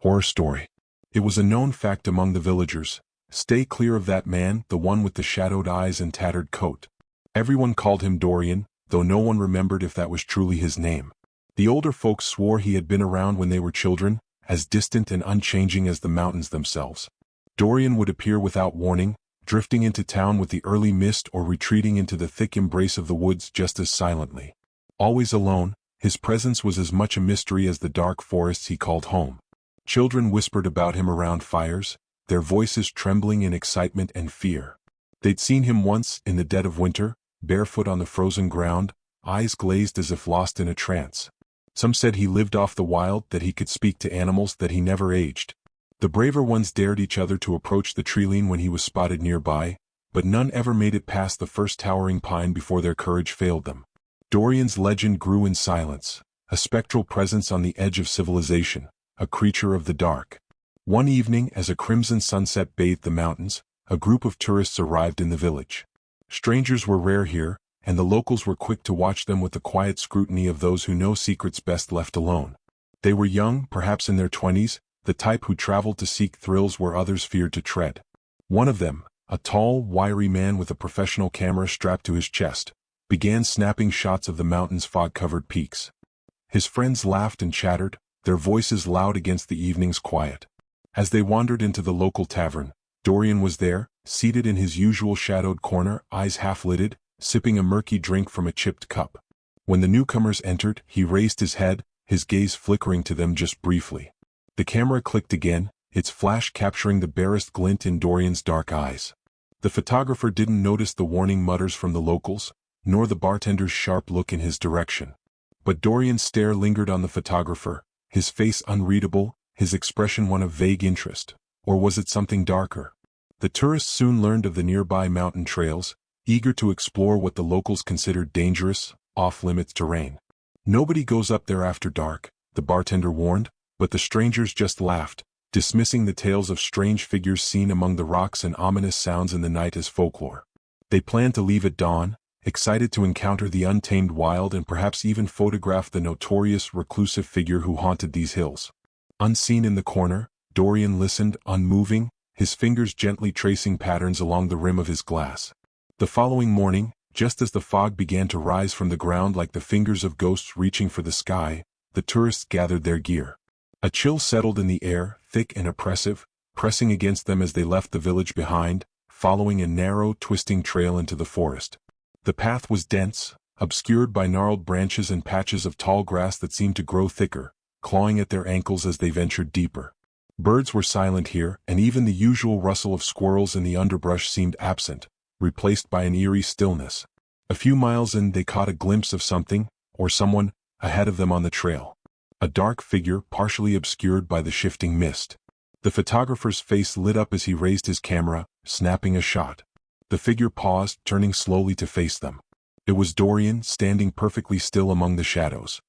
Horror story. It was a known fact among the villagers. Stay clear of that man, the one with the shadowed eyes and tattered coat. Everyone called him Dorian, though no one remembered if that was truly his name. The older folks swore he had been around when they were children, as distant and unchanging as the mountains themselves. Dorian would appear without warning, drifting into town with the early mist or retreating into the thick embrace of the woods just as silently. Always alone, his presence was as much a mystery as the dark forests he called home. Children whispered about him around fires, their voices trembling in excitement and fear. They'd seen him once, in the dead of winter, barefoot on the frozen ground, eyes glazed as if lost in a trance. Some said he lived off the wild, that he could speak to animals, that he never aged. The braver ones dared each other to approach the treeline when he was spotted nearby, but none ever made it past the first towering pine before their courage failed them. Dorian's legend grew in silence, a spectral presence on the edge of civilization, a creature of the dark. One evening, as a crimson sunset bathed the mountains, a group of tourists arrived in the village. Strangers were rare here, and the locals were quick to watch them with the quiet scrutiny of those who know secrets best left alone. They were young, perhaps in their 20s, the type who traveled to seek thrills where others feared to tread. One of them, a tall, wiry man with a professional camera strapped to his chest, began snapping shots of the mountain's fog-covered peaks. His friends laughed and chattered, their voices loud against the evening's quiet. As they wandered into the local tavern, Dorian was there, seated in his usual shadowed corner, eyes half-lidded, sipping a murky drink from a chipped cup. When the newcomers entered, he raised his head, his gaze flickering to them just briefly. The camera clicked again, its flash capturing the barest glint in Dorian's dark eyes. The photographer didn't notice the warning mutters from the locals, nor the bartender's sharp look in his direction. But Dorian's stare lingered on the photographer, his face unreadable, his expression one of vague interest. Or was it something darker? The tourists soon learned of the nearby mountain trails, eager to explore what the locals considered dangerous, off-limits terrain. Nobody goes up there after dark, the bartender warned, but the strangers just laughed, dismissing the tales of strange figures seen among the rocks and ominous sounds in the night as folklore. They planned to leave at dawn, excited to encounter the untamed wild and perhaps even photograph the notorious reclusive figure who haunted these hills. Unseen in the corner, Dorian listened, unmoving, his fingers gently tracing patterns along the rim of his glass. The following morning, just as the fog began to rise from the ground like the fingers of ghosts reaching for the sky, the tourists gathered their gear. A chill settled in the air, thick and oppressive, pressing against them as they left the village behind, following a narrow, twisting trail into the forest. The path was dense, obscured by gnarled branches and patches of tall grass that seemed to grow thicker, clawing at their ankles as they ventured deeper. Birds were silent here, and even the usual rustle of squirrels in the underbrush seemed absent, replaced by an eerie stillness. A few miles in, they caught a glimpse of something, or someone, ahead of them on the trail. A dark figure partially obscured by the shifting mist. The photographer's face lit up as he raised his camera, snapping a shot. The figure paused, turning slowly to face them. It was Dorian, standing perfectly still among the shadows.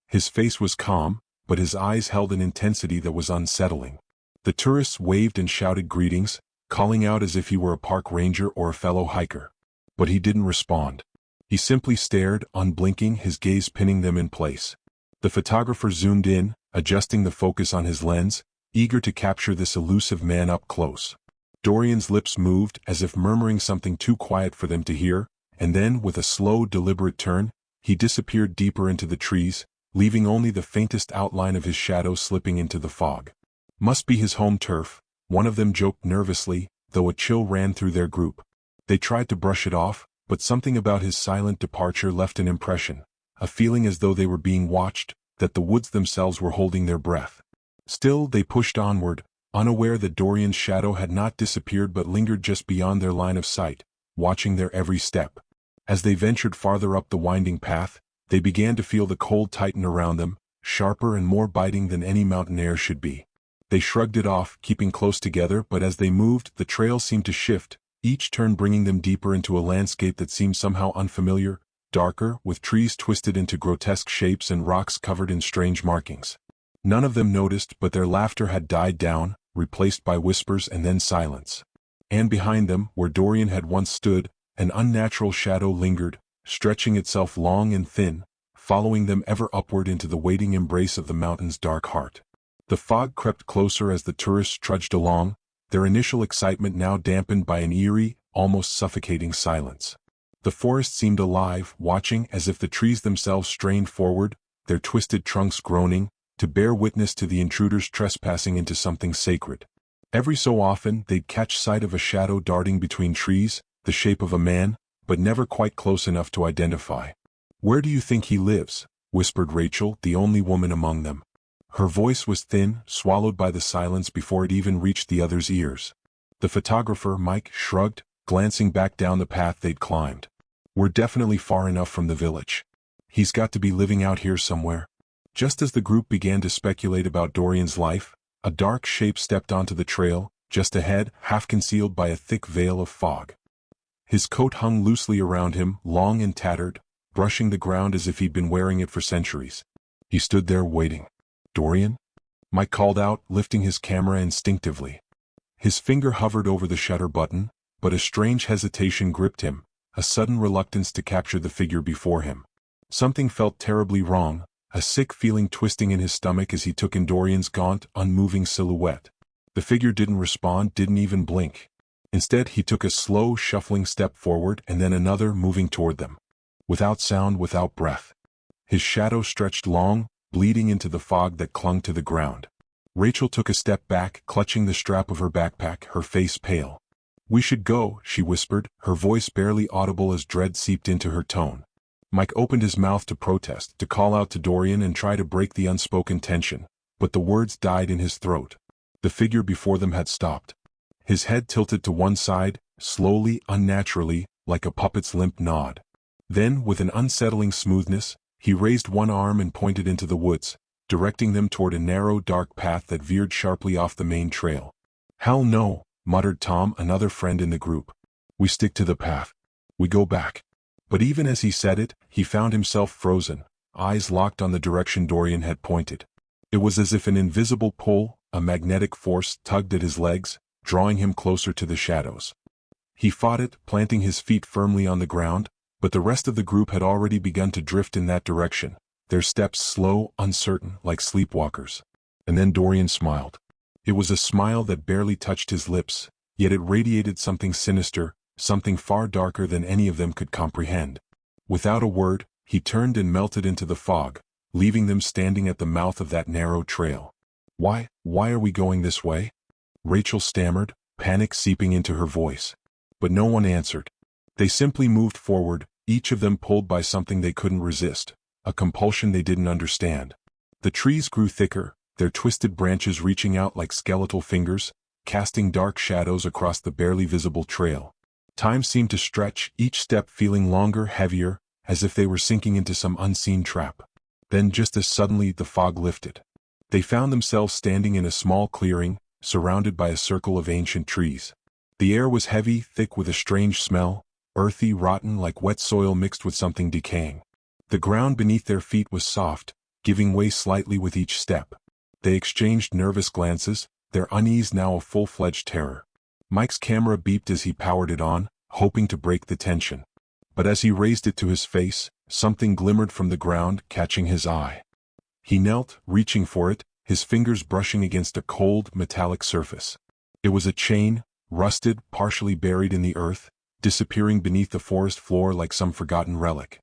His face was calm, but his eyes held an intensity that was unsettling. The tourists waved and shouted greetings, calling out as if he were a park ranger or a fellow hiker. But he didn't respond. He simply stared, unblinking, his gaze pinning them in place. The photographer zoomed in, adjusting the focus on his lens, eager to capture this elusive man up close. Dorian's lips moved, as if murmuring something too quiet for them to hear, and then, with a slow, deliberate turn, he disappeared deeper into the trees, leaving only the faintest outline of his shadow slipping into the fog. Must be his home turf, one of them joked nervously, though a chill ran through their group. They tried to brush it off, but something about his silent departure left an impression, a feeling as though they were being watched, that the woods themselves were holding their breath. Still, they pushed onward, unaware that Dorian's shadow had not disappeared but lingered just beyond their line of sight, watching their every step. As they ventured farther up the winding path, they began to feel the cold tighten around them, sharper and more biting than any mountain air should be. They shrugged it off, keeping close together, but as they moved, the trail seemed to shift, each turn bringing them deeper into a landscape that seemed somehow unfamiliar, darker, with trees twisted into grotesque shapes and rocks covered in strange markings. None of them noticed, but their laughter had died down, replaced by whispers and then silence. And behind them, where Dorian had once stood, an unnatural shadow lingered, stretching itself long and thin, following them ever upward into the waiting embrace of the mountain's dark heart. The fog crept closer as the tourists trudged along, their initial excitement now dampened by an eerie, almost suffocating silence. The forest seemed alive, watching as if the trees themselves strained forward, their twisted trunks groaning, to bear witness to the intruders trespassing into something sacred. Every so often they'd catch sight of a shadow darting between trees, the shape of a man, but never quite close enough to identify. "Where do you think he lives?" whispered Rachel, the only woman among them. Her voice was thin, swallowed by the silence before it even reached the others' ears. The photographer, Mike, shrugged, glancing back down the path they'd climbed. "We're definitely far enough from the village. He's got to be living out here somewhere." Just as the group began to speculate about Dorian's life, a dark shape stepped onto the trail, just ahead, half concealed by a thick veil of fog. His coat hung loosely around him, long and tattered, brushing the ground as if he'd been wearing it for centuries. He stood there waiting. "Dorian?" Mike called out, lifting his camera instinctively. His finger hovered over the shutter button, but a strange hesitation gripped him, a sudden reluctance to capture the figure before him. Something felt terribly wrong, a sick feeling twisting in his stomach as he took in Dorian's gaunt, unmoving silhouette. The figure didn't respond, didn't even blink. Instead, he took a slow, shuffling step forward and then another, moving toward them. Without sound, without breath. His shadow stretched long, bleeding into the fog that clung to the ground. Rachel took a step back, clutching the strap of her backpack, her face pale. "We should go," she whispered, her voice barely audible as dread seeped into her tone. Mike opened his mouth to protest, to call out to Dorian and try to break the unspoken tension, but the words died in his throat. The figure before them had stopped. His head tilted to one side, slowly, unnaturally, like a puppet's limp nod. Then, with an unsettling smoothness, he raised one arm and pointed into the woods, directing them toward a narrow, dark path that veered sharply off the main trail. "Hell no," muttered Tom, another friend in the group. "We stick to the path. We go back." But even as he said it, he found himself frozen, eyes locked on the direction Dorian had pointed. It was as if an invisible pull, a magnetic force, tugged at his legs, drawing him closer to the shadows. He fought it, planting his feet firmly on the ground, but the rest of the group had already begun to drift in that direction, their steps slow, uncertain, like sleepwalkers. And then Dorian smiled. It was a smile that barely touched his lips, yet it radiated something sinister, something far darker than any of them could comprehend. Without a word, he turned and melted into the fog, leaving them standing at the mouth of that narrow trail. Why are we going this way?" Rachel stammered, panic seeping into her voice. But no one answered. They simply moved forward, each of them pulled by something they couldn't resist, a compulsion they didn't understand. The trees grew thicker, their twisted branches reaching out like skeletal fingers, casting dark shadows across the barely visible trail. Time seemed to stretch, each step feeling longer, heavier, as if they were sinking into some unseen trap. Then just as suddenly the fog lifted. They found themselves standing in a small clearing, surrounded by a circle of ancient trees. The air was heavy, thick with a strange smell, earthy, rotten, like wet soil mixed with something decaying. The ground beneath their feet was soft, giving way slightly with each step. They exchanged nervous glances, their unease now a full-fledged terror. Mike's camera beeped as he powered it on, hoping to break the tension. But as he raised it to his face, something glimmered from the ground, catching his eye. He knelt, reaching for it, his fingers brushing against a cold, metallic surface. It was a chain, rusted, partially buried in the earth, disappearing beneath the forest floor like some forgotten relic.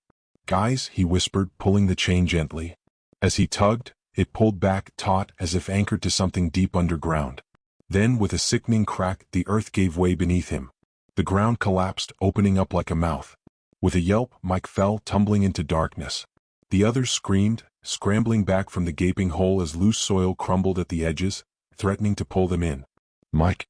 "Guys," he whispered, pulling the chain gently. As he tugged, it pulled back, taut, as if anchored to something deep underground. Then, with a sickening crack, the earth gave way beneath him. The ground collapsed, opening up like a mouth. With a yelp, Mike fell, tumbling into darkness. The others screamed, scrambling back from the gaping hole as loose soil crumbled at the edges, threatening to pull them in. "Mike!"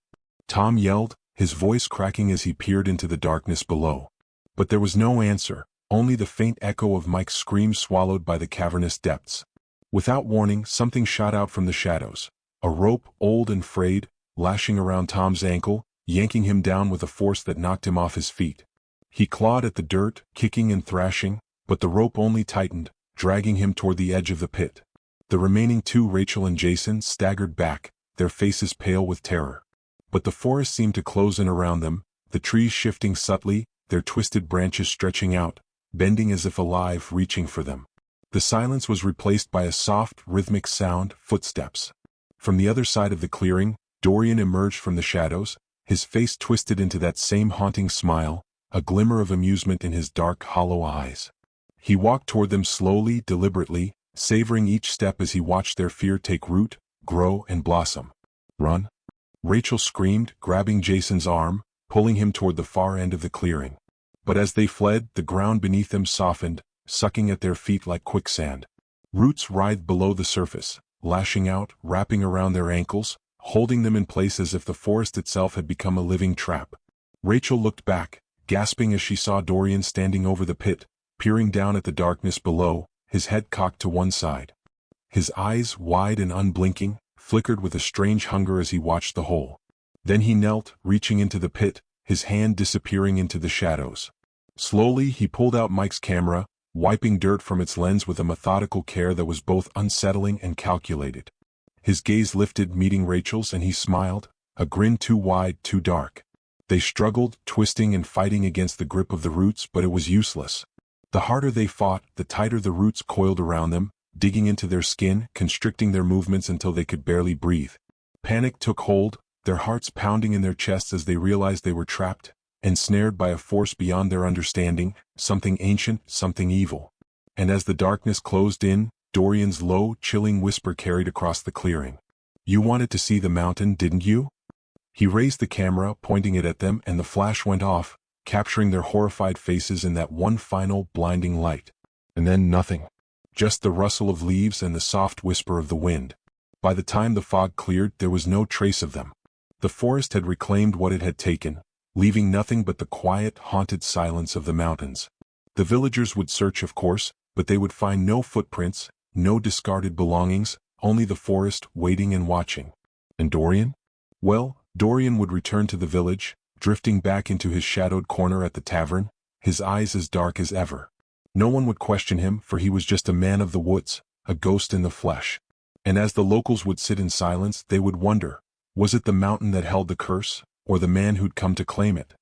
Tom yelled, his voice cracking as he peered into the darkness below. But there was no answer, only the faint echo of Mike's scream swallowed by the cavernous depths. Without warning, something shot out from the shadows. A rope, old and frayed, lashing around Tom's ankle, yanking him down with a force that knocked him off his feet. He clawed at the dirt, kicking and thrashing, but the rope only tightened, dragging him toward the edge of the pit. The remaining two, Rachel and Jason, staggered back, their faces pale with terror. But the forest seemed to close in around them, the trees shifting subtly, their twisted branches stretching out, bending as if alive, reaching for them. The silence was replaced by a soft, rhythmic sound, footsteps. From the other side of the clearing, Dorian emerged from the shadows, his face twisted into that same haunting smile, a glimmer of amusement in his dark, hollow eyes. He walked toward them slowly, deliberately, savoring each step as he watched their fear take root, grow, and blossom. "Run!" Rachel screamed, grabbing Jason's arm, pulling him toward the far end of the clearing. But as they fled, the ground beneath them softened, sucking at their feet like quicksand. Roots writhed below the surface, lashing out, wrapping around their ankles, holding them in place as if the forest itself had become a living trap. Rachel looked back, gasping as she saw Dorian standing over the pit, peering down at the darkness below, his head cocked to one side. His eyes, wide and unblinking, flickered with a strange hunger as he watched the hole. Then he knelt, reaching into the pit, his hand disappearing into the shadows. Slowly he pulled out Mike's camera, wiping dirt from its lens with a methodical care that was both unsettling and calculated. His gaze lifted, meeting Rachel's, and he smiled, a grin too wide, too dark. They struggled, twisting and fighting against the grip of the roots, but it was useless. The harder they fought, the tighter the roots coiled around them, digging into their skin, constricting their movements until they could barely breathe. Panic took hold, their hearts pounding in their chests as they realized they were trapped, ensnared by a force beyond their understanding, something ancient, something evil. And as the darkness closed in, Dorian's low, chilling whisper carried across the clearing. "You wanted to see the mountain, didn't you?" He raised the camera, pointing it at them, and the flash went off, capturing their horrified faces in that one final, blinding light. And then nothing. Just the rustle of leaves and the soft whisper of the wind. By the time the fog cleared, there was no trace of them. The forest had reclaimed what it had taken, leaving nothing but the quiet, haunted silence of the mountains. The villagers would search, of course, but they would find no footprints, no discarded belongings, only the forest, waiting and watching. And Dorian? Well, Dorian would return to the village, drifting back into his shadowed corner at the tavern, his eyes as dark as ever. No one would question him, for he was just a man of the woods, a ghost in the flesh. And as the locals would sit in silence, they would wonder, was it the mountain that held the curse, or the man who'd come to claim it?